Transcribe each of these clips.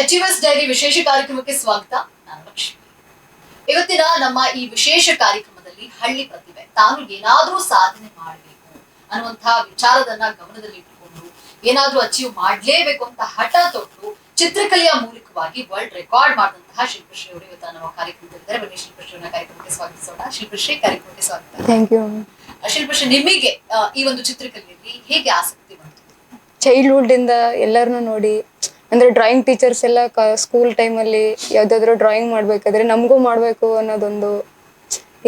Achievers dairy ವಿಶೇಷ ಕಾರ್ಯಕ್ರಮಕ್ಕೆ ಸ್ವಾಗತ. ನಾನು ಲಕ್ಷ್ಮಿ. ಇವತ್ತಿನ ನಮ್ಮ ಈ ವಿಶೇಷ ಕಾರ್ಯಕ್ರಮದಲ್ಲಿ ಹಳ್ಳಿ ಪ್ರತಿಭೆ ತಾನು ಏನಾದ್ರೂ ಸಾಧನೆ ಮಾಡಬೇಕು ಅನ್ನುವಂತಹ ವಿಚಾರದನ್ನ ಗಮನದಲ್ಲಿ ಇಟ್ಟುಕೊಂಡು ಏನಾದ್ರೂ ಅಚೀವ್ ಮಾಡ್ಲೇಬೇಕು ಅಂತ ಹಠ ತೊಟ್ಟು ಚಿತ್ರಕಲೆಯ ಮೂಲಕವಾಗಿ ವರ್ಲ್ಡ್ ರೆಕಾರ್ಡ್ ಮಾಡಿದಂತಹ ಶಿಲ್ಪಶ್ರೀ ಅವರು ಇವತ್ತು ನಮ್ಮ ಕಾರ್ಯಕ್ರಮದಲ್ಲಿದ್ದಾರೆ. ಬನ್ನಿ ಶಿಲ್ಪಶ್ರೀ ಅವರ ಕಾರ್ಯಕ್ರಮಕ್ಕೆ ಸ್ವಾಗತಿಸೋಣ. ಶಿಲ್ಪಶ್ರೀ, ಕಾರ್ಯಕ್ರಮಕ್ಕೆ ಸ್ವಾಗತ. Thank you. ಶಿಲ್ಪಶ್ರೀ, ನಿಮಗೆ ಈ ಒಂದು ಚಿತ್ರಕಲೆಯಲ್ಲಿ ಹೇಗೆ ಆಸಕ್ತಿ ಬಂತು? ಚೈಲ್ಡ್ಹುಡ್ ಇಂದ ಎಲ್ಲರನ್ನೂ ನೋಡಿ, ಅಂದ್ರೆ ಡ್ರಾಯಿಂಗ್ ಟೀಚರ್ಸ್ ಎಲ್ಲ ಸ್ಕೂಲ್ ಟೈಮಲ್ಲಿ ಯಾವುದಾದ್ರೂ ಡ್ರಾಯಿಂಗ್ ಮಾಡಬೇಕಾದ್ರೆ ನಮಗೂ ಮಾಡಬೇಕು ಅನ್ನೋದೊಂದು,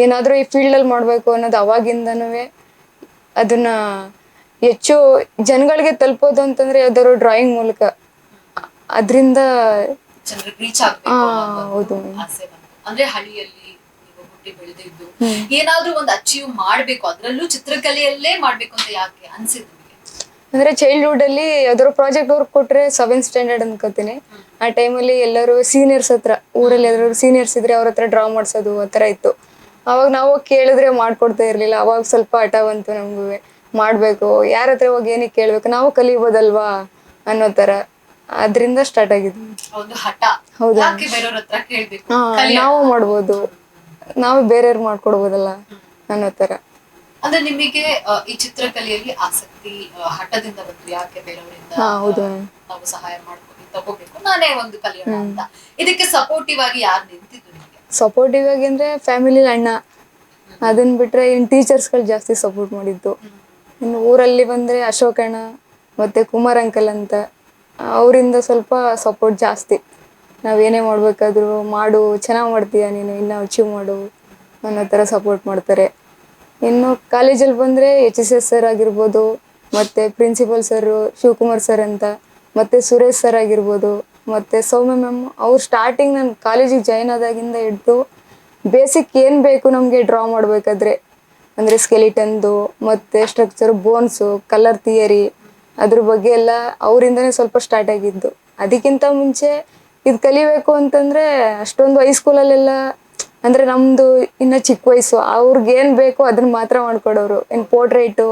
ಏನಾದರೂ ಈ ಫೀಲ್ಡಲ್ಲಿ ಮಾಡಬೇಕು ಅನ್ನೋದು ಅವಾಗಿಂದನೂ ಅದನ್ನ ಹೆಚ್ಚು ಜನಗಳಿಗೆ ತಲುಪೋದು ಅಂತಂದ್ರೆ ಯಾವ್ದಾದ್ರು ಡ್ರಾಯಿಂಗ್ ಮೂಲಕ, ಅದರಿಂದ ಜನರಿಗೆ ರೀಚ್ ಆಗ್ಬೇಕು ಹೌದು. ಆಸೆ ಬಂತು. ಅಂದ್ರೆ ಹಳ್ಳಿಯಲ್ಲಿ ನೀವು ಹುಟ್ಟಿ ಬೆಳೆದಿದ್ದು ಏನಾದ್ರೂ ಒಂದು ಅಚೀವ್ ಮಾಡ್ಬೇಕು, ಅದ್ರಲ್ಲೂ ಚಿತ್ರಕಲೆಯಲ್ಲೇ ಮಾಡ್ಬೇಕು ಅಂತ ಯಾಕೆ ಅನ್ಸಿದ್ರು? ಅಂದ್ರೆ ಚೈಲ್ಡ್ಹುಡ್ ಅಲ್ಲಿ ಯಾವ್ದಾದ್ರು ಪ್ರಾಜೆಕ್ಟ್ ವರ್ಕ್ ಕೊಟ್ರೆ 7th ಸ್ಟ್ಯಾಂಡರ್ಡ್ ಅನ್ಕೋತೀನಿ, ಆ ಟೈಮಲ್ಲಿ ಎಲ್ಲರೂ ಸೀನಿಯರ್ಸ್ ಹತ್ರ, ಊರಲ್ಲಿ ಯಾವ್ದಾದ್ರು ಸೀನಿಯರ್ಸ್ ಇದ್ರೆ ಅವ್ರ ಹತ್ರ ಡ್ರಾ ಮಾಡ್ಸೋದು ಆ ಥರ ಇತ್ತು. ಅವಾಗ ನಾವು ಕೇಳಿದ್ರೆ ಮಾಡ್ಕೊಡ್ತಾ ಇರ್ಲಿಲ್ಲ. ಅವಾಗ ಸ್ವಲ್ಪ ಹಠ ಬಂತು ನಮಗೂ, ಮಾಡ್ಬೇಕು, ಯಾರ ಹತ್ರ ಹೋಗಿ ಏನಕ್ಕೆ ಕೇಳ್ಬೇಕು, ನಾವು ಕಲಿಬೋದಲ್ವಾ ಅನ್ನೋ ತರ, ಅದ್ರಿಂದ ಸ್ಟಾರ್ಟ್ ಆಗಿದ್ದು. ಒಂದು ಹಠ. ಹೌದಾ? ಯಾಕೆ ಬೇರೆಯವ್ರ ಹತ್ರ ಕೇಳ್ಬೇಕು, ನಾವು ಮಾಡ್ಬೋದು, ನಾವು ಬೇರೆಯವ್ರು ಮಾಡ್ಕೊಡ್ಬೋದಲ್ಲ ಅನ್ನೋ ತರ. ಅಂದ್ರೆ ನಿಮಗೆ ಈ ಚಿತ್ರಕಲೆಯಲ್ಲಿ ಆಸಕ್ತಿ ಹಠದಿಂದ ಬಂತು, ಯಾಕೆ ಬೇರೆಯವರಿಂದ ನಾವು ಸಹಾಯ ಮಾಡ್ಕೊಂಡು ತಗೋಬೇಕು, ನಾನೇ ಒಂದು ಕಲಿಯೋಣ ಅಂತ. ಇದಕ್ಕೆ ಸಪೋರ್ಟಿವ್ ಆಗಿ ಯಾರು ನಿಂತಿದ್ರು ನಿಮಗೆ? ಸಪೋರ್ಟಿವ್ ಆಗಿ ಅಂದ್ರೆ ಫ್ಯಾಮಿಲಿ, ಅಣ್ಣ. ಅದನ್ನ ಬಿಟ್ರೆ ಇನ್ ಟೀಚರ್ಸ್ಗಳು ಜಾಸ್ತಿ ಸಪೋರ್ಟ್ ಮಾಡಿದ್ದು. ಇನ್ನು ಊರಲ್ಲಿ ಬಂದ್ರೆ ಅಶೋಕ್ ಅಣ್ಣ ಮತ್ತೆ ಕುಮಾರ್ ಅಂಕಲ್ ಅಂತ, ಅವರಿಂದ ಸ್ವಲ್ಪ ಸಪೋರ್ಟ್ ಜಾಸ್ತಿ. ನಾವೇನೇ ಮಾಡ್ಬೇಕಾದ್ರು ಮಾಡು, ಚೆನ್ನಾಗಿ ಮಾಡ್ತೀಯ ನೀನು, ಇನ್ನೂ ಅಚೀವ್ ಮಾಡು ಅನ್ನೋ ಥರ ಸಪೋರ್ಟ್ ಮಾಡ್ತಾರೆ. ಇನ್ನು ಕಾಲೇಜಲ್ಲಿ ಬಂದರೆ HSS ಸರ್ ಆಗಿರ್ಬೋದು, ಮತ್ತು ಪ್ರಿನ್ಸಿಪಲ್ ಸರ್ ಶಿವಕುಮಾರ್ ಸರ್ ಅಂತ, ಮತ್ತು ಸುರೇಶ್ ಸರ್ ಆಗಿರ್ಬೋದು, ಮತ್ತು ಸೌಮ್ಯ ಮ್ಯಾಮ್. ಅವ್ರು ಸ್ಟಾರ್ಟಿಂಗ್ ನಾನು ಕಾಲೇಜಿಗೆ ಜಾಯ್ನ್ ಆದಾಗಿಂದ ಹಿಡ್ದು ಬೇಸಿಕ್ ಏನು ಬೇಕು ನಮಗೆ ಡ್ರಾ ಮಾಡಬೇಕಾದ್ರೆ, ಅಂದರೆ ಸ್ಕೆಲಿಟನ್ದು ಮತ್ತು ಸ್ಟ್ರಕ್ಚರ್, ಬೋನ್ಸು, ಕಲರ್ ಥಿಯರಿ, ಅದ್ರ ಬಗ್ಗೆ ಎಲ್ಲ ಅವರಿಂದನೇ ಸ್ವಲ್ಪ ಸ್ಟಾರ್ಟ್ ಆಗಿದ್ದು. ಅದಕ್ಕಿಂತ ಮುಂಚೆ ಇದು ಕಲಿಬೇಕು ಅಂತಂದರೆ ಅಷ್ಟೊಂದು ಹೈಸ್ಕೂಲಲ್ಲೆಲ್ಲ, ಅಂದರೆ ನಮ್ಮದು ಇನ್ನು ಚಿಕ್ಕ ವಯಸ್ಸು, ಅವ್ರಿಗೇನು ಬೇಕೋ ಅದನ್ನ ಮಾತ್ರ ಮಾಡ್ಕೊಡೋರು. ಇನ್ನು ಪೋರ್ಟ್ರೇಟು,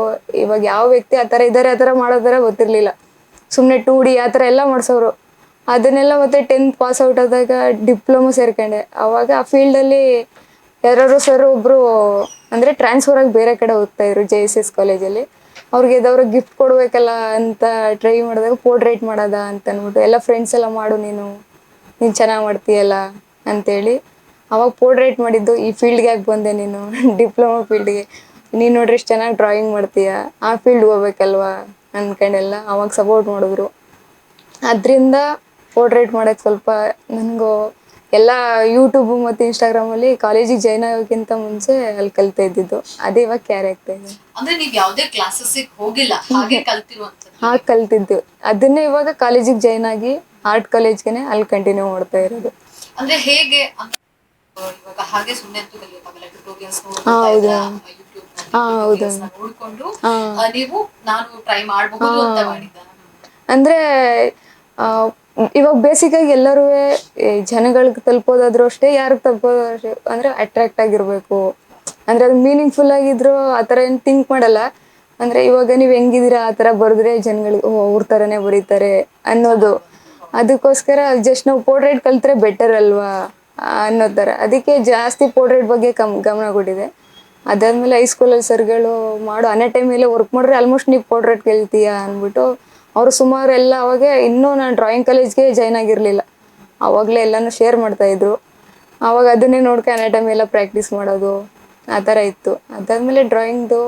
ಇವಾಗ ಯಾವ ವ್ಯಕ್ತಿ ಆ ಥರ ಇದ್ದಾರೆ ಆ ಥರ ಮಾಡೋದರ ಗೊತ್ತಿರಲಿಲ್ಲ. ಸುಮ್ಮನೆ 2D ಆ ಥರ ಎಲ್ಲ ಮಾಡಿಸೋರು. ಅದನ್ನೆಲ್ಲ ಮತ್ತೆ 10th ಪಾಸ್ ಔಟ್ ಆದಾಗ ಡಿಪ್ಲೊಮೊ ಸೇರ್ಕೊಂಡೆ. ಆವಾಗ ಆ ಫೀಲ್ಡಲ್ಲಿ ಯಾರು ಸರ್ ಒಬ್ಬರು ಅಂದರೆ ಟ್ರಾನ್ಸ್ಫರ್ ಆಗಿ ಬೇರೆ ಕಡೆ ಹೋಗ್ತಾಯಿದ್ರು JSS ಕಾಲೇಜಲ್ಲಿ. ಅವ್ರಿಗೆ ಯಾವ್ದಾದ್ರು ಗಿಫ್ಟ್ ಕೊಡಬೇಕಲ್ಲ ಅಂತ ಟ್ರೈ ಮಾಡಿದಾಗ ಪೋರ್ಟ್ರೇಟ್ ಮಾಡೋದ ಅಂತ ಅಂದ್ಬಿಟ್ಟು ಎಲ್ಲ ಫ್ರೆಂಡ್ಸ್ ಎಲ್ಲ ಮಾಡು ನೀನು ಚೆನ್ನಾಗಿ ಮಾಡ್ತೀಯಲ್ಲ ಅಂತೇಳಿ ಅವಾಗ ಪೋರ್ಟ್ರೇಟ್ ಮಾಡಿದ್ದು. ಈ ಫೀಲ್ಡ್ಗೆ ಯಾಕೆ ಬಂದೆ ನೀನು, ಡಿಪ್ಲೊಮೊ ಫೀಲ್ಡ್ಗೆ, ನೀನು ನೋಡ್ರಿ ಇಷ್ಟು ಚೆನ್ನಾಗಿ ಡ್ರಾಯಿಂಗ್ ಮಾಡ್ತೀಯ, ಆ ಫೀಲ್ಡ್ಗೆ ಹೋಗ್ಬೇಕಲ್ವಾ ಅಂದ್ಕೊಂಡೆಲ್ಲ ಅವಾಗ ಸಪೋರ್ಟ್ ಮಾಡಿದ್ರು. ಅದರಿಂದ ಪೋರ್ಟ್ರೇಟ್ ಮಾಡೋಕ್ಕೆ ಸ್ವಲ್ಪ ನನಗೂ ಎಲ್ಲ ಯೂಟ್ಯೂಬು ಮತ್ತು ಇನ್ಸ್ಟಾಗ್ರಾಮಲ್ಲಿ ಕಾಲೇಜಿಗೆ ಜಾಯ್ನ್ ಆಗೋಕ್ಕಿಂತ ಮುಂಚೆ ಅಲ್ಲಿ ಕಲಿತಾ ಇದ್ದಿದ್ದು, ಅದೇ ಇವಾಗ ಕ್ಯಾರಿ ಆಗ್ತಾ ಇದೆ. ಅಂದ್ರೆ ನೀವು ಯಾವುದೇ ಕ್ಲಾಸಸ್ಸಿಗೆ ಹೋಗಿಲ್ಲ, ಹಾಗೆ ಕಲ್ತಿರುವಂತದ್ದು? ಹಾಗೆ ಕಲ್ತಿದ್ದು, ಅದನ್ನೇ ಇವಾಗ ಕಾಲೇಜಿಗೆ ಜಾಯ್ನ್ ಆಗಿ ಆರ್ಟ್ ಕಾಲೇಜ್ಗೆ ಅಲ್ಲಿ ಕಂಟಿನ್ಯೂ ಮಾಡ್ತಾ ಇರೋದು. ಅಂದ್ರೆ ಹೇಗೆ ಇವಾಗ ಹಾಗೆ ಸುಮ್ಮನೆ ಅಂತೂ ಕಲಿಯೋಕ್ಕಾಗಲ್ಲ, ಟ್ಯುಟೋರಿಯಲ್ಸ್ ನೋಡ್ಕೊಂಡು ನೀವು ನಾನು ಟ್ರೈ ಮಾಡಬಹುದು ಅಂತ ಮಾಡಿದ್ದ. ಅಂದ್ರೆ ಇವಾಗ ಬೇಸಿಕ್ ಆಗಿ ಎಲ್ಲರೂ ಜನಗಳಿಗೆ ತಲುಪೋದಾದ್ರೂ ಅಷ್ಟೇ, ಯಾರಿಗೆ ತಲುಪೋದಾದ್ರೂ ಅಷ್ಟೇ, ಅಂದ್ರೆ ಅಟ್ರಾಕ್ಟ್ ಆಗಿರ್ಬೇಕು, ಅಂದ್ರೆ ಅದು ಮೀನಿಂಗ್ಫುಲ್ ಆಗಿದ್ರು ಆ ಥರ ಏನು ಥಿಂಕ್ ಮಾಡಲ್ಲ. ಅಂದ್ರೆ ಇವಾಗ ನೀವು ಹೆಂಗಿದ್ದೀರಾ ಆ ಥರ ಬರೆದ್ರೆ ಜನಗಳಿಗೆ ಅವ್ರ ಥರನೇ ಬರೀತಾರೆ ಅನ್ನೋದು. ಅದಕ್ಕೋಸ್ಕರ ಜಸ್ಟ್ ನಾವು ಪೋರ್ಟ್ರೇಟ್ ಕಲ್ತ್ರೆ ಬೆಟರ್ ಅಲ್ವಾ ಅನ್ನೋ ಥರ, ಅದಕ್ಕೆ ಜಾಸ್ತಿ ಪೋರ್ಟ್ರೇಟ್ ಬಗ್ಗೆ ಗಮನ ಕೊಟ್ಟಿದೆ. ಅದಾದ್ಮೇಲೆ ಹೈಸ್ಕೂಲಲ್ಲಿ ಸರ್ಗಳು ಮಾಡು ಅನ್ನೋ ಟೈಮಲ್ಲೇ ವರ್ಕ್ ಮಾಡಿದ್ರೆ ಆಲ್ಮೋಸ್ಟ್ ನೀವು ಪೋರ್ಟ್ರೇಟ್ ಕಲ್ತೀಯ ಅಂದ್ಬಿಟ್ಟು ಅವರು ಸುಮಾರು ಎಲ್ಲ, ಅವಾಗ ಇನ್ನೂ ನಾನು ಡ್ರಾಯಿಂಗ್ ಕಾಲೇಜ್ಗೆ ಜಾಯ್ನ್ ಆಗಿರಲಿಲ್ಲ, ಆವಾಗಲೇ ಎಲ್ಲನೂ ಶೇರ್ ಮಾಡ್ತಾಯಿದ್ರು. ಆವಾಗ ಅದನ್ನೇ ನೋಡ್ಕೊಂಡು ಅನ್ನೋ ಟೈಮ್ ಎಲ್ಲ ಪ್ರಾಕ್ಟೀಸ್ ಮಾಡೋದು ಆ ಥರ ಇತ್ತು. ಅದಾದಮೇಲೆ ಡ್ರಾಯಿಂಗ್ದು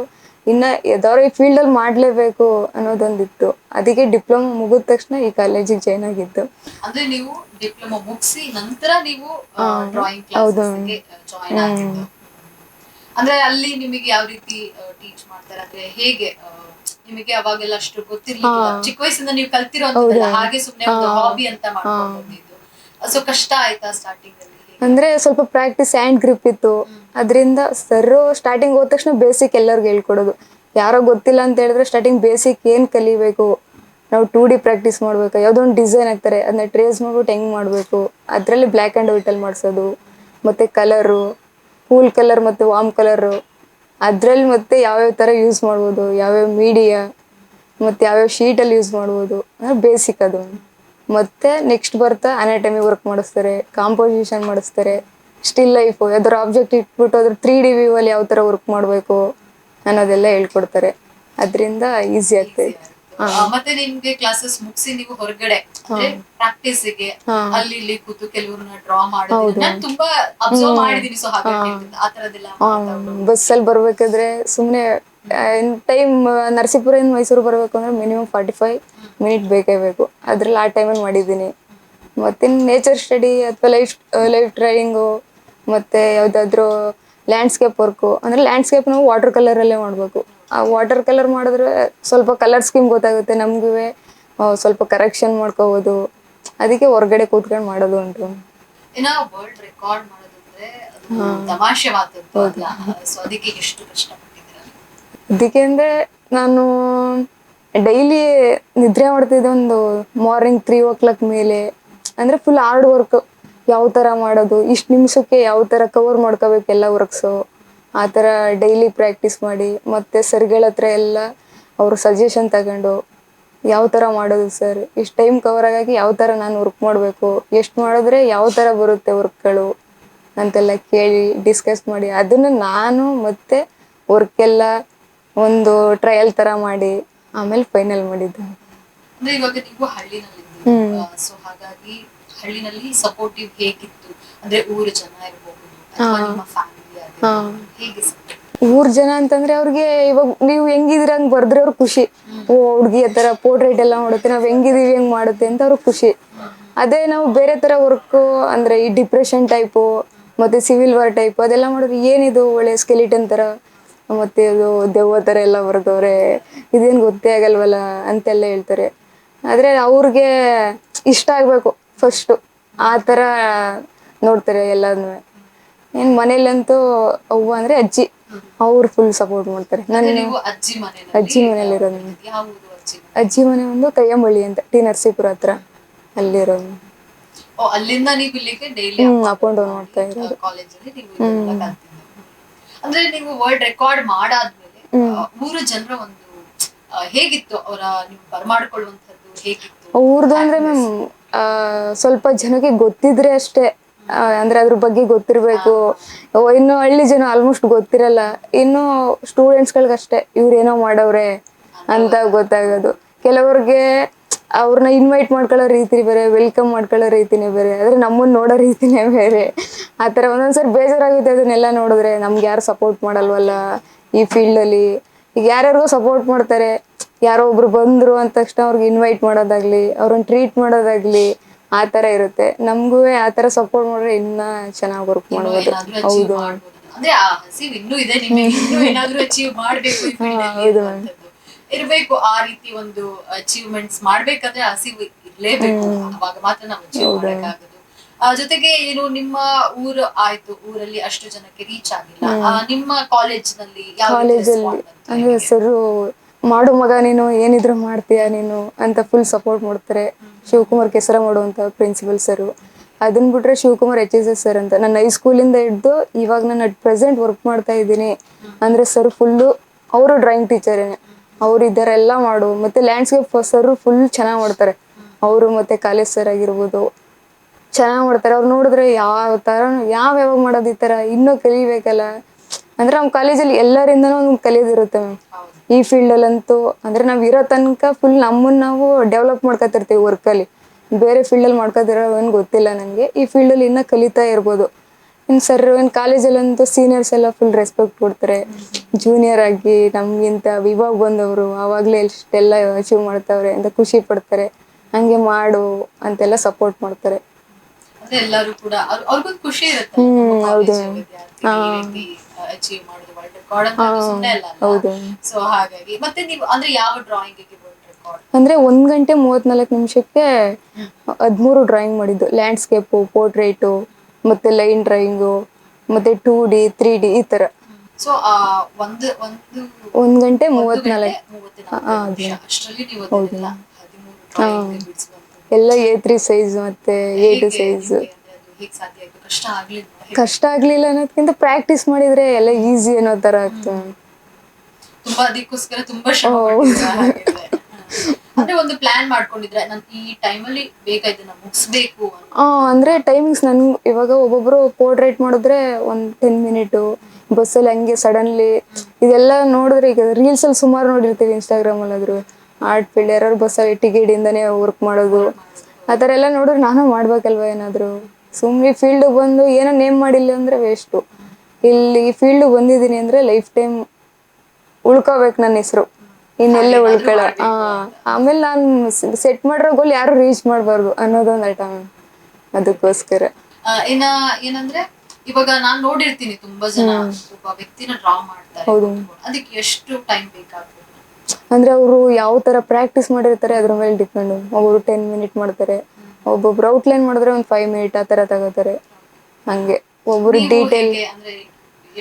ಇನ್ನು ಯಾವ್ದಾದ್ರು ಈ ಫೀಲ್ಡಲ್ಲಿ ಮಾಡಲೇಬೇಕು ಅನ್ನೋದೊಂದಿತ್ತು. ಅದಕ್ಕೆ ಡಿಪ್ಲೊಮೊ ಮುಗಿದ ತಕ್ಷಣ ಈ ಕಾಲೇಜಿಗೆ ಜಾಯ್ನ್ ಆಗಿದ್ದು. ಅಂದ್ರೆ ನೀವು ಡಿಪ್ಲೊಮಾ ಮುಗಿಸಿ ನಂತರ ನೀವು ಡ್ರಾಯಿಂಗ್ ಕ್ಲಾಸ್ಗೆ ಜಾಯ್ನ್ ಆಗಿದ್ದು. ಅಂದ್ರೆ ಅಲ್ಲಿ ನಿಮಗೆ ಯಾವ ರೀತಿ ಟೀಚ್ ಮಾಡ್ತಾರೆ, ಅಂದ್ರೆ ಹೇಗೆ ನಿಮಗೆ ಅವಾಗೆಲ್ಲ ಅಷ್ಟು ಗೊತ್ತಿರ್ಲಿಲ್ಲ, ಚಿಕ್ಕ ವಯಸ್ಸಿಂದ ನೀವು ಕಲ್ತಿರೋಂಥದ್ದಲ್ಲ, ಹಾಗೆ ಸುಮ್ಮನೆ ಒಂದು ಹಾಬಿ ಅಂತ ಮಾಡ್ಕೊಂಡು ಬಂದಿದ್ದು. ಸೊ ಕಷ್ಟ ಆಯ್ತಾ ಸ್ಟಾರ್ಟಿಂಗ್ ಅಲ್ಲಿ? ಅಂದ್ರೆ ಸ್ವಲ್ಪ ಪ್ರಾಕ್ಟೀಸ್, ಹ್ಯಾಂಡ್ ಗ್ರಿಪ್ ಇತ್ತು. ಅದರಿಂದ ಸರ್ ಸ್ಟಾರ್ಟಿಂಗ್ ಹೋದ ತಕ್ಷಣ ಬೇಸಿಕ್ ಎಲ್ಲರಿಗೂ ಹೇಳ್ಕೊಡೋದು. ಯಾರೋ ಗೊತ್ತಿಲ್ಲ ಅಂತ ಹೇಳಿದ್ರೆ ಸ್ಟಾರ್ಟಿಂಗ್ ಬೇಸಿಕ್ ಏನು ಕಲಿಬೇಕು, ನಾವು 2D ಪ್ರಾಕ್ಟೀಸ್ ಮಾಡಬೇಕು, ಯಾವುದೋ ಒಂದು ಡಿಸೈನ್ ಹಾಕ್ತಾರೆ ಅದನ್ನ ಟ್ರೇಸ್ ಮಾಡ್ಬಿಟ್ಟು ಹೆಂಗೆ ಮಾಡಬೇಕು, ಅದರಲ್ಲಿ ಬ್ಲ್ಯಾಕ್ ಆ್ಯಂಡ್ ವೈಟಲ್ಲಿ ಮಾಡಿಸೋದು, ಮತ್ತು ಕಲರು, ಕೂಲ್ ಕಲರ್ ಮತ್ತು ವಾರ್ಮ್ ಕಲರು, ಅದರಲ್ಲಿ ಮತ್ತೆ ಯಾವ್ಯಾವ ಥರ ಯೂಸ್ ಮಾಡ್ಬೋದು, ಯಾವ್ಯಾವ ಮೀಡಿಯಾ ಮತ್ತು ಯಾವ್ಯಾವ ಶೀಟಲ್ಲಿ ಯೂಸ್ ಮಾಡ್ಬೋದು, ಬೇಸಿಕ್ ಅದು. ಮತ್ತೆ ನೆಕ್ಸ್ಟ್ ಬರ್ತಾ ಅನಾಟಮಿ ವರ್ಕ್ ಮಾಡಿಸ್ತಾರೆ, ಕಾಂಪೋಸಿಷನ್ ಮಾಡಿಸ್ತಾರೆ, ಸ್ಟಿಲ್ ಲೈಫ್ ಯಾವ್ದಾರು ಆಬ್ಜೆಕ್ಟ್ ಇಟ್ಬಿಟ್ಟು ಅದ್ರ 3D ವ್ಯೂ ಅಲ್ಲಿ ಯಾವ ತರ ವರ್ಕ್ ಮಾಡಬೇಕು ಅನ್ನೋದೆಲ್ಲ ಹೇಳ್ಕೊಡ್ತಾರೆ. ಅದರಿಂದ ಈಸಿ ಆಗ್ತೈತೆ. ಮತ್ತೆ ನಿಮ್ಗೆ ಕ್ಲಾಸಸ್ ಮುಗಿಸಿ ನೀವು ಹೊರಗಡೆ ಅಂದ್ರೆ ಪ್ರಾಕ್ಟೀಸ್ಗೆ ಅಲ್ಲಿ ಇಲ್ಲಿ ಕೂತು ಕೆಲವ್ರನ್ನ ಡ್ರಾ ಮಾಡೋದು ನಾನು ತುಂಬಾ ಅಬ್ಸರ್ವ್ ಮಾಡಿದೀನಿ. ಸೊ ಹಾಗಾಗಿ ಆ ತರದೆಲ್ಲ ಬಸ್ಸಲ್ಲಿ ಬರ್ಬೇಕಾದ್ರೆ ಸುಮ್ಮನೆ ಟೈಮ್ ನರಸೀಪುರದಿಂದ ಮೈಸೂರು ಬರ್ಬೇಕು ಅಂದ್ರೆ ಮಿನಿಮಮ್ 45 ಮಿನಿಟ್ ಬೇಕೇ ಬೇಕು. ಅದ್ರಲ್ಲಿ ಆ ಟೈಮಲ್ಲಿ ಮಾಡಿದ್ದೀನಿ. ಮತ್ತೆ ನೇಚರ್ ಸ್ಟಡಿ ಅಥವಾ ಲೈಫ್ ಡ್ರಾಯಿಂಗು ಮತ್ತೆ ಯಾವ್ದಾದ್ರು ಲ್ಯಾಂಡ್ಸ್ಕೇಪ್ ವರ್ಕು ಅಂದ್ರೆ ಲ್ಯಾಂಡ್ಸ್ಕೇಪ್ ನಾವು ವಾಟರ್ ಕಲರ್ ಅಲ್ಲೇ ಮಾಡ್ಬೇಕು. ಆ ವಾಟರ್ ಕಲರ್ ಮಾಡಿದ್ರೆ ಸ್ವಲ್ಪ ಕಲರ್ ಸ್ಕೀಮ್ ಗೊತ್ತಾಗುತ್ತೆ ನಮ್ಗೂ, ಸ್ವಲ್ಪ ಕರೆಕ್ಷನ್ ಮಾಡ್ಕೋಬಹುದು. ಅದಕ್ಕೆ ಹೊರಗಡೆ ಕೂತ್ಕೊಂಡು ಮಾಡೋದು ಉಂಟು. ಇನ್ನ ವರ್ಲ್ಡ್ ರೆಕಾರ್ಡ್ ಮಾಡೋದಂದ್ರೆ ಅದು ತಮಾಷೆ ಮಾತಂತೂ ಅಲ್ಲ. ಸೊ ಅದಕ್ಕೆ ಎಷ್ಟು ಕಷ್ಟಪಟ್ಟಿದ್ದೀರಾ? ಅದಕ್ಕೆ ಅಂದ್ರೆ ನಾನು ಡೈಲಿ ನಿದ್ರೆ ಮಾಡ್ತಿದ್ದೆ ಒಂದು ಮಾರ್ನಿಂಗ್ 3 o'clock ಮೇಲೆ. ಅಂದ್ರೆ ಫುಲ್ ಹಾರ್ಡ್ ವರ್ಕ್. ಯಾವ ತರ ಮಾಡೋದು, ಇಷ್ಟು ನಿಮಿಷಕ್ಕೆ ಯಾವ ತರ ಕವರ್ ಮಾಡ್ಕೋಬೇಕು ಎಲ್ಲ ವರ್ಕ್ಸು, ಆ ಥರ ಡೈಲಿ ಪ್ರಾಕ್ಟೀಸ್ ಮಾಡಿ ಮತ್ತೆ ಸರ್ಗಳ ಹತ್ರ ಎಲ್ಲ ಅವ್ರ ಸಜೆಷನ್ ತಗೊಂಡು ಯಾವ ಥರ ಮಾಡೋದು ಸರ್, ಇಷ್ಟು ಟೈಮ್ ಕವರ್ ಆಗಿ ಯಾವ ಥರ ನಾನು ವರ್ಕ್ ಮಾಡಬೇಕು, ಎಷ್ಟು ಮಾಡಿದ್ರೆ ಯಾವ ಥರ ಬರುತ್ತೆ ವರ್ಕ್ಗಳು ಅಂತೆಲ್ಲ ಕೇಳಿ ಡಿಸ್ಕಸ್ ಮಾಡಿ ಅದನ್ನು ನಾನು ಮತ್ತೆ ವರ್ಕೆಲ್ಲ ಒಂದು ಟ್ರಯಲ್ ಥರ ಮಾಡಿ ಆಮೇಲೆ ಫೈನಲ್ ಮಾಡಿದ್ದೆ. ಅಂದ್ರೆ ಇವಾಗ ನೀವು ಹಳ್ಳಿನಲ್ಲಿ ಸೊ ಹಾಗಾಗಿ ಹಳ್ಳಿನಲ್ಲಿ ಸಪೋರ್ಟಿವ್ ಹೇಗಿತ್ತು ಅಂದ್ರೆ ಊರ ಜನ ಇರಬಹುದು ಅಥವಾ ನಿಮ್ಮ ಫ್ಯಾಮಿಲಿ ಹೇಗೆ ಊರ್ ಜನ ಅಂತಂದ್ರೆ ಅವ್ರಿಗೆ ಇವಾಗ ನೀವು ಹೆಂಗಿದಿರ ಹಂಗ್ ಬರ್ದ್ರೆ ಅವ್ರ ಖುಷಿ. ಓ ಹುಡ್ಗಿ ಆ ತರ ಪೋರ್ಟ್ರೇಟ್ ಎಲ್ಲ ಮಾಡುತ್ತೆ, ನಾವ್ ಹೆಂಗಿದೀವಿ ಹೆಂಗ್ ಮಾಡುತ್ತೆ ಅಂತ ಅವ್ರಿಗೆ ಖುಷಿ. ಅದೇ ನಾವು ಬೇರೆ ತರ ವರ್ಕ್ ಅಂದ್ರೆ ಈ ಡಿಪ್ರೆಷನ್ ಟೈಪು ಮತ್ತೆ ಸಿವಿಲ್ ವಾರ್ ಟೈಪ್ ಅದೆಲ್ಲ ಮಾಡಿದ್ರೆ ಏನಿದು ಒಳ್ಳೆ ಸ್ಕೆಲಿಟನ್ ತರ ಮತ್ತೆ ಇದು ದೆವ್ವ ತರ ಎಲ್ಲ ಬರ್ದವ್ರೆ, ಇದೇನ್ ಗೊತ್ತೇ ಆಗಲ್ವಲ್ಲ ಅಂತೆಲ್ಲ ಹೇಳ್ತಾರೆ. ಆದ್ರೆ ಅವ್ರಿಗೆ ಇಷ್ಟ ಆಗ್ಬೇಕು ಫಸ್ಟ್, ಆ ತರ ನೋಡ್ತಾರೆ ಎಲ್ಲಾನು. ಏನ್ ಮನೇಲಂತೂ ಅವ್ವ ಅಂದ್ರೆ ಅಜ್ಜಿ, ಅವ್ರು ಫುಲ್ ಸಪೋರ್ಟ್ ಮಾಡ್ತಾರೆ. ಅಜ್ಜಿ ಮನೇಲಿ ಇರೋದು. ಅಜ್ಜಿ ಮನೆ ಒಂದು ಕಯ್ಯಂಬಳ್ಳಿ ಅಂತ ಟಿ ನರಸೀಪುರ ಹತ್ರ ಅಲ್ಲಿರೋದು. ಅಲ್ಲಿಂದ ನೀವು ಇಲ್ಲಿಗೆ ಡೈಲಿ ಅಪ್ ಅಂಡ್ ಡೌನ್ ಮಾಡ್ತಾ ಇರೋದು. ಕಾಲೇಜಲ್ಲಿ ನೀವು ಅಂದ್ರೆ ನೀವು ವರ್ಲ್ಡ್ ರೆಕಾರ್ಡ್ ಮಾಡಾದ್ಮೇಲೆ ಊರ ಜನರ ಒಂದು ಹೇಗಿತ್ತು ಅವರ ನೀವು ಬರ್ಮಾಡ್ಕೊಳ್ಳುವಂಥದ್ದು ಹೇಗಿತ್ತು? ಊರ್ದು ಅಂದ್ರೆ ಮ್ಯಾಮ್ ಸ್ವಲ್ಪ ಜನಕ್ಕೆ ಗೊತ್ತಿದ್ರೆ ಅಷ್ಟೇ, ಅಂದ್ರೆ ಅದ್ರ ಬಗ್ಗೆ ಗೊತ್ತಿರ್ಬೇಕು. ಇನ್ನು ಹಳ್ಳಿ ಜನ ಆಲ್ಮೋಸ್ಟ್ ಗೊತ್ತಿರಲ್ಲ. ಇನ್ನು ಸ್ಟೂಡೆಂಟ್ಸ್ಗಳ್ಗಷ್ಟೇ ಇವ್ರೇನೋ ಮಾಡವ್ರೆ ಅಂತ ಗೊತ್ತಾಗೋದು. ಕೆಲವ್ರಿಗೆ ಅವ್ರನ್ನ ಇನ್ವೈಟ್ ಮಾಡ್ಕೊಳ್ಳೋ ರೀತಿ ಬೇರೆ, ವೆಲ್ಕಮ್ ಮಾಡ್ಕೊಳ್ಳೋ ರೀತಿನೇ ಬೇರೆ, ಆದ್ರೆ ನಮ್ಮನ್ನ ನೋಡೋ ರೀತಿನೇ ಬೇರೆ. ಆ ಥರ ಒಂದೊಂದ್ಸರಿ ಬೇಜಾರಾಗುತ್ತೆ ಅದನ್ನೆಲ್ಲ ನೋಡಿದ್ರೆ. ನಮ್ಗೆ ಯಾರು ಸಪೋರ್ಟ್ ಮಾಡಲ್ವಲ್ಲ ಈ ಫೀಲ್ಡಲ್ಲಿ. ಈಗ ಯಾರ್ಯಾರಿಗೂ ಸಪೋರ್ಟ್ ಮಾಡ್ತಾರೆ, ಯಾರೋ ಒಬ್ರು ಬಂದ್ರು ಅಂದ ತಕ್ಷಣ ಅವ್ರಿಗೆ ಇನ್ವೈಟ್ ಮಾಡೋದಾಗ್ಲಿ, ಅವ್ರನ್ನ ಟ್ರೀಟ್ ಮಾಡೋದಾಗ್ಲಿ ಆ ಥರ ಇರುತ್ತೆ. ನಮಗೂ ಆ ಥರ ಸಪೋರ್ಟ್ ಮಾಡಿದ್ರೆ ಇನ್ನ ಚೆನ್ನಾಗಿ ವರ್ಕ್ ಮಾಡ್ಬೋದು. ಹೌದು ಅಂದ್ರೆ ಆ ಹಸಿವು ಇನ್ನೂ ಇದೆ ನಿಮಗೆ, ಇನ್ನೂ ಏನಾದ್ರೂ ಅಚೀವ್ ಮಾಡ್ಬೇಕು ಇರ್ಬೇಕು. ಆ ರೀತಿ ಒಂದು ಅಚೀವ್ಮೆಂಟ್ಸ್ ಮಾಡ್ಬೇಕಂದ್ರೆ ಹಸಿವು ಇರ್ಲೇಬೇಕು, ಅವಾಗ ಮಾತ್ರ ನಾವು ಅಚೀವ್ ಮಾಡಕ್ಕಾಗೋದು. ಜೊತೆಗೆ ಏನು ನಿಮ್ಮ ಊರು ಆಯ್ತು, ಊರಲ್ಲಿ ಅಷ್ಟು ಜನಕ್ಕೆ ರೀಚ್ ಆಗಿಲ್ಲ. ನಿಮ್ಮ ಕಾಲೇಜ್ ನಲ್ಲಿ ಅಂದ್ರೆ ಸರ್ ಮಾಡು ಮಗ ನೀನು ಏನಿದ್ರು ಮಾಡ್ತೀಯ ನೀನು ಅಂತ ಫುಲ್ ಸಪೋರ್ಟ್ ಮಾಡ್ತಾರೆ. ಶಿವಕುಮಾರ್ ಕೆಸರ ಮಾಡುವಂತ ಪ್ರಿನ್ಸಿಪಲ್ ಸರ್. ಅದನ್ನ ಬಿಟ್ರೆ ಶಿವಕುಮಾರ್ HSS ಸರ್ ಅಂತ ನನ್ನ ಹೈಸ್ಕೂಲಿಂದ ಹಿಡ್ದು ಇವಾಗ ನಾನು ಅಟ್ ಪ್ರೆಸೆಂಟ್ ವರ್ಕ್ ಮಾಡ್ತಾ ಇದ್ದೀನಿ ಅಂದ್ರೆ ಸರ್ ಫುಲ್ಲು ಅವರು ಡ್ರಾಯಿಂಗ್ ಟೀಚರೇನೆ. ಅವ್ರು ಇದರೆಲ್ಲ ಮಾಡು ಮತ್ತೆ ಲ್ಯಾಂಡ್ಸ್ಕೇಪ್ ಸರ್ ಫುಲ್ ಚೆನ್ನಾಗಿ ಮಾಡ್ತಾರೆ ಅವರು. ಮತ್ತೆ ಕಾಲೇಜ್ ಸರ್ ಆಗಿರ್ಬೋದು ಚೆನ್ನಾಗಿ ಮಾಡ್ತಾರೆ. ಅವ್ರು ನೋಡಿದ್ರೆ ಯಾವ ತರ ಯಾವಾಗ ಮಾಡೋದು ಈ ತರ ಇನ್ನೂ ಕಲಿಬೇಕಲ್ಲ. ಅಂದ್ರೆ ನಮ್ಮ ಕಾಲೇಜಲ್ಲಿ ಎಲ್ಲರಿಂದನೂ ಒಂದು ಕಲಿಯೋದಿರುತ್ತೆ ಮ್ಯಾಮ್. ಈ ಫೀಲ್ಡಲ್ಲಂತೂ ಅಂದ್ರೆ ನಾವು ಇರೋ ತನಕ ಫುಲ್ ನಮ್ಮನ್ನು ನಾವು ಡೆವಲಪ್ ಮಾಡ್ಕೊತಿರ್ತೀವಿ ವರ್ಕಲ್ಲಿ. ಬೇರೆ ಫೀಲ್ಡಲ್ಲಿ ಮಾಡ್ಕೊತಿರೋ ಏನು ಗೊತ್ತಿಲ್ಲ ನನಗೆ. ಈ ಫೀಲ್ಡಲ್ಲಿ ಇನ್ನೂ ಕಲಿತಾ ಇರ್ಬೋದು. ಇನ್ನು ಸರ್ ಇನ್ನು ಕಾಲೇಜಲ್ಲಂತೂ ಸೀನಿಯರ್ಸ್ ಎಲ್ಲ ಫುಲ್ ರೆಸ್ಪೆಕ್ಟ್ ಕೊಡ್ತಾರೆ. ಜೂನಿಯರ್ ಆಗಿ ನಮಗಿಂತ ಇವಾಗ ಬಂದವರು ಆವಾಗಲೇ ಎಷ್ಟೆಲ್ಲ ಅಚೀವ್ ಮಾಡ್ತಾವ್ರೆ ಅಂತ ಖುಷಿ ಪಡ್ತಾರೆ. ಹಂಗೆ ಮಾಡು ಅಂತೆಲ್ಲ ಸಪೋರ್ಟ್ ಮಾಡ್ತಾರೆ. ಎಲ್ಲರೂ ಕೂಡ ಅವ್ರಿಗೊಂದು ಖುಷಿ ಇರುತ್ತೆ. ಅಚೀವ್ ಮಾಡಿದ್ರು ವರ್ಲ್ಡ್ ರೆಕಾರ್ಡ್ ಅಂತ ಸುಮ್ಮನೆ ಅಲ್ಲ. ಸೊ ಹಾಗಾಗಿ ಮತ್ತೆ ನೀವು ಅಂದ್ರೆ ಯಾವ ಡ್ರಾಯಿಂಗ್ ಗೆ ವರ್ಲ್ಡ್ ರೆಕಾರ್ಡ್? ಅಂದ್ರೆ 1 ಗಂಟೆ 34 ನಿಮಿಷಕ್ಕೆ 13 ಡ್ರಾಯಿಂಗ್ ಮಾಡಿದ್ದು. ಲ್ಯಾಂಡ್ಸ್ಕೇಪು, ಪೋರ್ಟ್ರೇಟು ಮತ್ತೆ ಲೈನ್ ಡ್ರಾಯಿಂಗು ಮತ್ತೆ 2D 3D ಈ ತರ. ಸೊ ಒಂದು 1 ಗಂಟೆ 34 ಅಷ್ಟರಲ್ಲಿ ನೀವು 13 ಡ್ರಾಯಿಂಗ್ ಬಿಡಿಸುವಂತ ಎಲ್ಲ A3 ಸೈಜ್ ಮತ್ತೆ A2 ಸೈಜ್. ಕಷ್ಟ ಆಗ್ಲಿಲ್ಲ ಅನ್ನೋದಕ್ಕಿಂತ ಪ್ರಾಕ್ಟೀಸ್ ಮಾಡಿದ್ರೆ ಎಲ್ಲ ಈಸಿ ಅನ್ನೋ ತರ ಆಗ್ತದೆ. ತುಂಬಾ ಅದಕ್ಕೋಸ್ಕರ ತುಂಬಾ ಶ್ರಮ ಪಟ್ಟಿದ್ದೀರಾ ಹಾಗಿದ್ರೆ. ಅಂದ್ರೆ ಒಂದು ಪ್ಲಾನ್ ಮಾಡ್ಕೊಂಡಿದ್ರೆ ನಾನು ಈ ಟೈಮಲ್ಲಿ ಬೇಗ ಇದನ್ನ ಮುಗಿಸ್ಬೇಕು ಅಂತ. ಅಂದ್ರೆ ಟೈಮಿಂಗ್ಸ್ ನನ್ ಇವಾಗ ಒಬ್ಬೊಬ್ರು ಪೋರ್ಟ್ರೇಟ್ ಮಾಡಿದ್ರೆ ಒಂದ್ 10 ಮಿನಿಟ್, ಬಸ್ಸಲ್ಲಿ ಹಂಗೆ ಸಡನ್ಲಿ ಇದೆಲ್ಲ ನೋಡಿದ್ರೆ ಈಗ ರೀಲ್ಸ್ ಅಲ್ಲಿ ಸುಮಾರು ನೋಡಿರ್ತೀವಿ ಇನ್ಸ್ಟಾಗ್ರಾಮ್ ಅಲ್ಲಾದ್ರು ಆರ್ಟ್ ಫೀಲ್ಡ್ ಯಾರು ಬಸ್ಸಲ್ಲಿ ಟಿಕೆಟ್ ಇಂದಾನೆ ವರ್ಕ್ ಮಾಡೋದು ಆ ಥರ ಎಲ್ಲ ನೋಡಿದ್ರೆ ನಾನು ಮಾಡ್ಬೇಕಲ್ವಾ ಏನಾದ್ರು. ಸುಮ್ಮನೆ ಫೀಲ್ಡ್ ಬಂದು ಏನೋ ನೇಮ್ ಮಾಡಿಲ್ಲ ಅಂದ್ರೆ ವೇಸ್ಟು. ಇಲ್ಲಿ ಫೀಲ್ಡ್ ಬಂದಿದ್ದೀನಿ ಅಂದ್ರೆ ಲೈಫ್ ಟೈಮ್ ಉಳ್ಕೋಬೇಕು ನನ್ನ ಹೆಸರು, ಇನ್ನೆಲ್ಲ ಉಳ್ಕೊಳ. ಆಮೇಲೆ ನಾನು ಸೆಟ್ ಮಾಡಿರೋ ಗೋಲ್ ಯಾರು ರೀಚ್ ಮಾಡಬಾರ್ದು ಅನ್ನೋದೊಂದು ಐಟ ಮ್ಯಾಮ್. ಅದಕ್ಕೋಸ್ಕರ ಇನ್ನ ಏನಂದ್ರೆ ಇವಾಗ ನಾನ್ ನೋಡಿರ್ತೀನಿ ತುಂಬಾ ಜನ ಒಬ್ಬ ವ್ಯಕ್ತಿನ ಡ್ರಾ ಮಾಡ್ತಾರೆ, ಹೌದು. ಅದಕ್ಕೆ ಎಷ್ಟು ಟೈಮ್ ಬೇಕಾಗ್ತದೆ? ಅಂದ್ರೆ ಅವರು ಯಾವ ತರ ಪ್ರಾಕ್ಟೀಸ್ ಮಾಡಿರ್ತಾರೆ ಅದ್ರ ಮೇಲೆ ಡಿಪೆಂಡ್. ಒಬ್ಬರು 10 ಮಿನಿಟ್ ಮಾಡ್ತಾರೆ, ಒಬ್ಬೊಬ್ರು ಔಟ್ಲೈನ್ ಮಾಡಿದ್ರೆ ಒಂದು 5 ಮಿನಿಟ್ ಆ ತರ ತಗೋತಾರೆ. ಹಂಗೆ ಒಬ್ಬರು ನೀವು ಡೀಟೇಲ್ ಹೇಗೆ ಅಂದ್ರೆ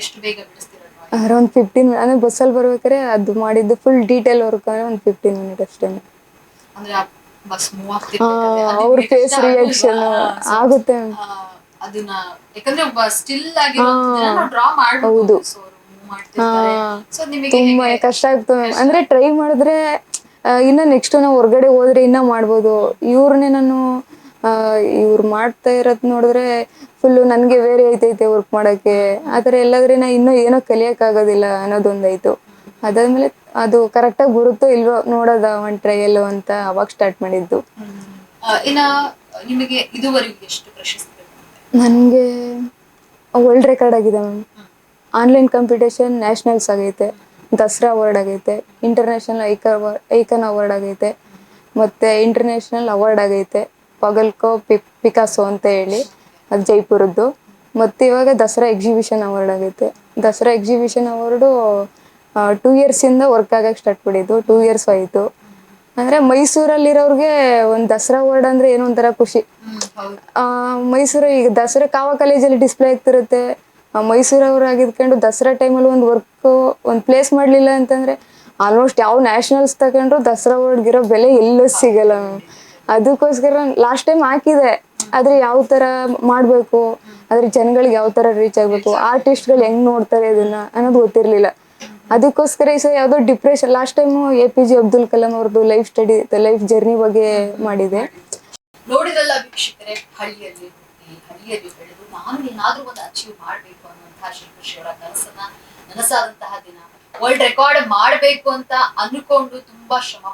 ಎಷ್ಟು ಬೇಗ ಬಿಡಿಸ್ತೀರಾ drawing? ಅಂದ್ರೆ ಒಂದು 15 ಅಂದ್ರೆ ಬಸ್ಸಲ್ಲಿ ಬರ್ಬೇಕಾದ್ರೆ ಅದು ಮಾಡಿದ್ದು ಫುಲ್ ಡೀಟೇಲ್ ವರ್ಕ್ ಅಂದ್ರೆ ಒಂದು 15 ಮಿನಿಟ್ ಅಷ್ಟೇ. ಅಂದ್ರೆ ಆ ಬಸ್ ಮೂವ್ ಆಗ್ತಿರ್ಬೇಕಾದ್ರೆ ಅವ್ರ ಫೇಸ್ ರಿಯಾಕ್ಷನ್ ಆಗುತ್ತೆ. ಅದನ್ನ ಯಾಕಂದ್ರೆ ಒಬ್ಬ ಸ್ಟಿಲ್ ಆಗಿರೋದನ್ನ ನಾವು ಡ್ರಾ ಮಾಡಬಹುದು, ಸೊ ಮೂವ್ ಮಾಡ್ತಿರ್ತಾರೆ, ಸೊ ನಿಮಗೆ ತುಂಬಾ ಕಷ್ಟ ಆಗ್ತದೆ ಮ್ಯಾಮ್. ಅಂದ್ರೆ ಟ್ರೈ ಮಾಡಿದ್ರೆ ಇನ್ನ ನೆಕ್ಸ್ಟ್ ನಾವು ಹೊರಗಡೆ ಹೋದ್ರೆ ಇನ್ನ ಮಾಡ್ಬೋದು. ಇವ್ರನ್ನೇ ನಾನು ಇವ್ರು ಮಾಡ್ತಾ ಇರೋದ್ ನೋಡಿದ್ರೆ ಫುಲ್ ನನ್ಗೆ ಬೇರೆ ಐತೈತೆ ವರ್ಕ್ ಮಾಡಕ್ಕೆ ಆತರ ಎಲ್ಲಾದ್ರೆ ನಾ ಇನ್ನೂ ಏನೋ ಕಲಿಯಕ್ ಆಗೋದಿಲ್ಲ ಅನ್ನೋದೊಂದಾಯ್ತು. ಅದಾದ್ಮೇಲೆ ಅದು ಕರೆಕ್ಟಾಗಿ ಬರುತ್ತೋ ಇಲ್ವೋ ನೋಡೋದ ಒಂದ್ ಟ್ರಯಲ್ ಅಂತ ಅವಾಗ ಸ್ಟಾರ್ಟ್ ಮಾಡಿದ್ದು. ಇನ್ನ ನಿಮಗೆ ಇದುವರೆಗೂ ಎಷ್ಟು ಪ್ರಶಸ್ತಿ? ನನಗೆ ವರ್ಲ್ಡ್ ರೆಕಾರ್ಡ್ ಆಗಿದೆ ಮ್ಯಾಮ್. ಆನ್ಲೈನ್ ಕಾಂಪಿಟೇಷನ್ ನ್ಯಾಷನಲ್ಸ್ ಆಗೈತೆ, ದಸರಾ ಅವಾರ್ಡ್ ಆಗೈತೆ, ಇಂಟರ್ನ್ಯಾಷನಲ್ ಐಕನ್ ಅವಾರ್ಡ್ ಆಗೈತೆ, ಮತ್ತೆ ಇಂಟರ್ನ್ಯಾಷನಲ್ ಅವಾರ್ಡ್ ಆಗೈತೆ ಪಗಲ್ಕೋ ಪಿಕಾಸೋ ಅಂತ ಹೇಳಿ, ಅದು ಜೈಪುರದ್ದು. ಮತ್ತು ಇವಾಗ ದಸರಾ ಎಕ್ಸಿಬಿಷನ್ ಅವಾರ್ಡ್ ಆಗೈತೆ. ದಸರಾ ಎಕ್ಸಿಬಿಷನ್ ಅವಾರ್ಡು 2 ಇಯರ್ಸಿಂದ ವರ್ಕ್ ಆಗಕ್ಕೆ ಸ್ಟಾರ್ಟ್ ಮಾಡಿದ್ದು, 2 ಇಯರ್ಸ್ ಆಯಿತು. ಅಂದರೆ ಮೈಸೂರಲ್ಲಿರೋರಿಗೆ ಒಂದು ದಸರಾ ಅವಾರ್ಡ್ ಅಂದರೆ ಏನೋ ಒಂಥರ ಖುಷಿ. ಮೈಸೂರು ಈಗ ದಸರಾ ಕಾವ ಕಾಲೇಜಲ್ಲಿ ಡಿಸ್ಪ್ಲೇ ಆಗ್ತಿರುತ್ತೆ, ಮೈಸೂರವ್ರು ಆಗಿದ್ಕೊಂಡು ದಸರಾ ಟೈಮಲ್ಲಿ ಒಂದು ವರ್ಕ್ ಒಂದು ಪ್ಲೇಸ್ ಮಾಡಲಿಲ್ಲ ಅಂತಂದರೆ ಆಲ್ಮೋಸ್ಟ್ ಯಾವ ನ್ಯಾಷನಲ್ಸ್ ತಗೊಂಡ್ರು ದಸರಾ ಅವಾರ್ಡ್ಗಿರೋ ಬೆಲೆ ಎಲ್ಲೂ ಸಿಗಲ್ಲ ಮ್ಯಾಮ್. ಅದಕ್ಕೋಸ್ಕರ ಲಾಸ್ಟ್ ಟೈಮ್ ಹಾಕಿದೆ, ಆದರೆ ಯಾವ ಥರ ಮಾಡಬೇಕು, ಆದರೆ ಜನಗಳಿಗೆ ಯಾವ ಥರ ರೀಚ್ ಆಗಬೇಕು, ಆರ್ಟಿಸ್ಟ್ಗಳು ಹೆಂಗೆ ನೋಡ್ತಾರೆ ಇದನ್ನು ಅನ್ನೋದು ಗೊತ್ತಿರಲಿಲ್ಲ. ಅದಕ್ಕೋಸ್ಕರ ಈ ಸಲ ಯಾವುದೋ depression, last time APJ Abdul Kalam ಅವ್ರದ್ದು ಲೈಫ್ ಜರ್ನಿ ಬಗ್ಗೆ ಮಾಡಿದೆ. ನೋಡಿರಲ್ಲ ವೀಕ್ಷಕರೇ, ಹಳ್ಳಿಯಲ್ಲಿ ಬೆಳೆದು ನಾನು ಏನಾದ್ರೂ ಒಂದು ಅಚೀವ್ ಮಾಡ್ಬೇಕು ಅನ್ನುವಂತಹ ಶ್ರೀಕೃಷಿ ಅವರ ಕನಸನ್ನ ನನಸಾದಂತಹ ದಿನ. ವರ್ಲ್ಡ್ ರೆಕಾರ್ಡ್ ಮಾಡ್ಬೇಕು ಅಂತ ಅನ್ಕೊಂಡು ತುಂಬಾ ಶ್ರಮ